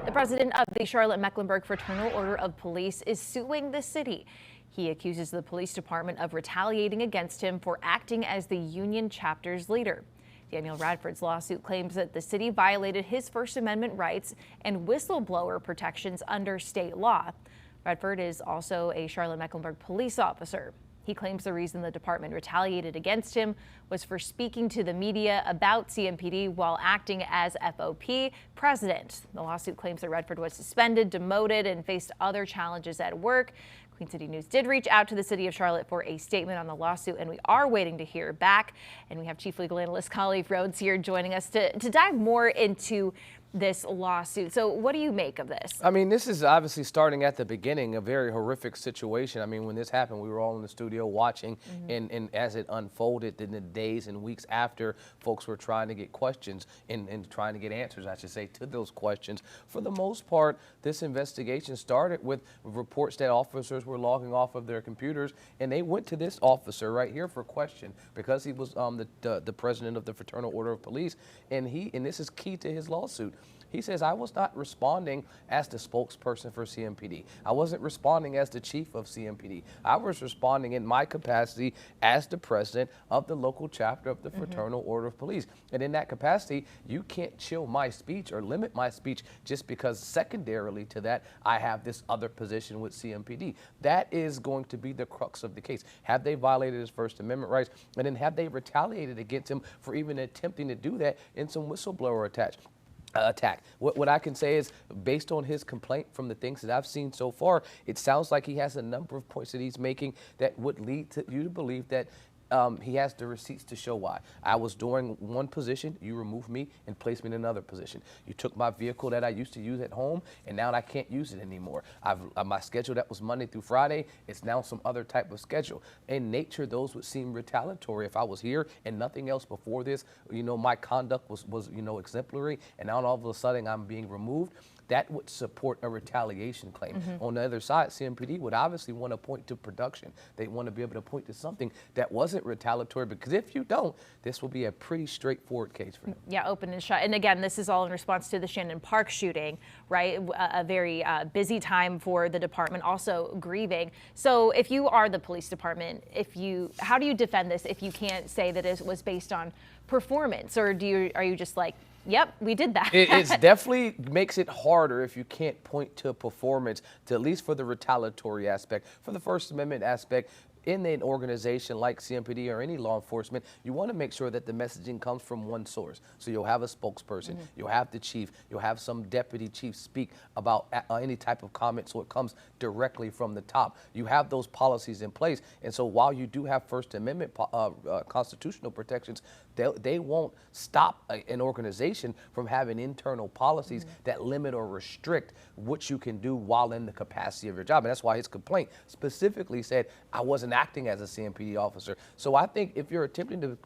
The president of the Charlotte-Mecklenburg Fraternal Order of Police is suing the city. He accuses the police department of retaliating against him for acting as the union chapter's leader. Daniel Radford's lawsuit claims that the city violated his First Amendment rights and whistleblower protections under state law. Radford is also a Charlotte-Mecklenburg police officer. He claims the reason the department retaliated against him was for speaking to the media about CMPD while acting as FOP president. The lawsuit claims that Radford was suspended, demoted, and faced other challenges at work. Queen City News did reach out to the city of Charlotte for a statement on the lawsuit, and we are waiting to hear back. And we have Chief Legal Analyst Khalif Rhodes here joining us to dive more into this lawsuit. So what do you make of this? I mean, this is obviously starting at the beginning, a very horrific situation. I mean, when this happened, we were all in the studio watching, and as it unfolded in the days and weeks after, folks were trying to get questions and trying to get answers, I should say, to those questions. For the most part, this investigation started with reports that officers were logging off of their computers, and they went to this officer right here for question because he was the president of the Fraternal Order of Police, and this is key to his lawsuit. He says, I was not responding as the spokesperson for CMPD. I wasn't responding as the chief of CMPD. I was responding in my capacity as the president of the local chapter of the Fraternal Order of Police. And in that capacity, you can't chill my speech or limit my speech just because secondarily to that, I have this other position with CMPD. That is going to be the crux of the case. Have they violated his First Amendment rights? And then have they retaliated against him for even attempting to do that in some whistleblower attack? What I can say is, based on his complaint from the things that I've seen so far, it sounds like he has a number of points that he's making that would lead to you to believe that he has the receipts to show why. I was doing one position, you removed me and placed me in another position. You took my vehicle that I used to use at home, and now I can't use it anymore. My schedule that was Monday through Friday, it's now some other type of schedule. In nature, those would seem retaliatory. If I was here and nothing else before this, you know, my conduct was exemplary, and now all of a sudden I'm being removed. That would support a retaliation claim. On the other side, CMPD would obviously want to point to production. They want to be able to point to something that wasn't retaliatory, because if you don't, this will be a pretty straightforward case for him. Yeah, open and shut. And again, this is all in response to the Shannon Park shooting, right? A very busy time for the department, also grieving. So if you are the police department, how do you defend this if you can't say that it was based on performance, or are you just like, yep, we did that? It definitely makes it harder if you can't point to performance, to at least for the retaliatory aspect. For the First Amendment aspect, in an organization like CMPD or any law enforcement, you want to make sure that the messaging comes from one source. So you'll have a spokesperson, you'll have the chief, you'll have some deputy chief speak about any type of comment, so it comes directly from the top. You have those policies in place, and so while you do have First Amendment constitutional protections, they won't stop an organization from having internal policies that limit or restrict what you can do while in the capacity of your job. And that's why his complaint specifically said, I wasn't acting as a CMPD officer. So I think if you're attempting to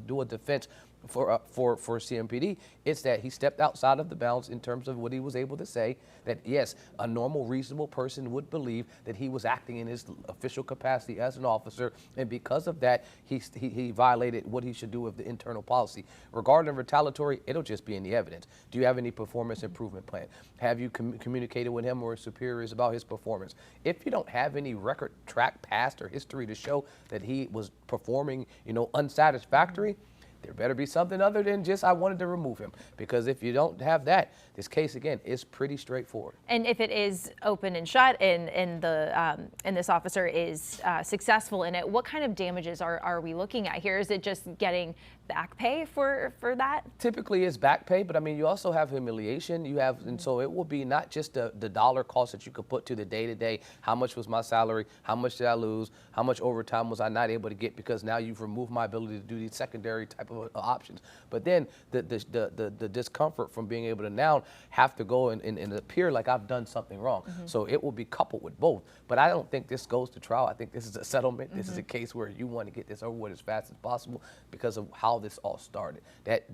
do a defense for CMPD, it's that he stepped outside of the bounds in terms of what he was able to say, that yes, a normal, reasonable person would believe that he was acting in his official capacity as an officer, and because of that, he violated what he should do with the internal policy. Regarding retaliatory, it'll just be in the evidence. Do you have any performance improvement plan? Have you communicated with him or his superiors about his performance? If you don't have any record track past or history to show that he was performing, unsatisfactory, there better be something other than just I wanted to remove him, because if you don't have that, this case again is pretty straightforward. And if it is open and shut, and this officer is successful in it, what kind of damages are we looking at here? Is it just getting back pay for that? Typically it's back pay, but I mean, you also have humiliation. And so it will be not just the dollar cost that you could put to the day-to-day. How much was my salary? How much did I lose? How much overtime was I not able to get because now you've removed my ability to do these secondary type of options? But then the discomfort from being able to now have to go and appear like I've done something wrong. So it will be coupled with both. But I don't think this goes to trial. I think this is a settlement. This is a case where you want to get this over with as fast as possible because of how this all started.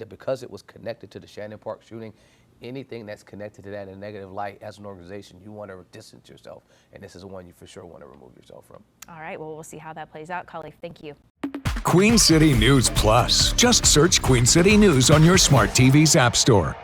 Because it was connected to the Shannon Park shooting, anything that's connected to that in a negative light as an organization, you want to distance yourself. And this is one you for sure want to remove yourself from. All right, well, we'll see how that plays out. Khalif, thank you. Queen City News Plus. Just search Queen City News on your smart TV's app store.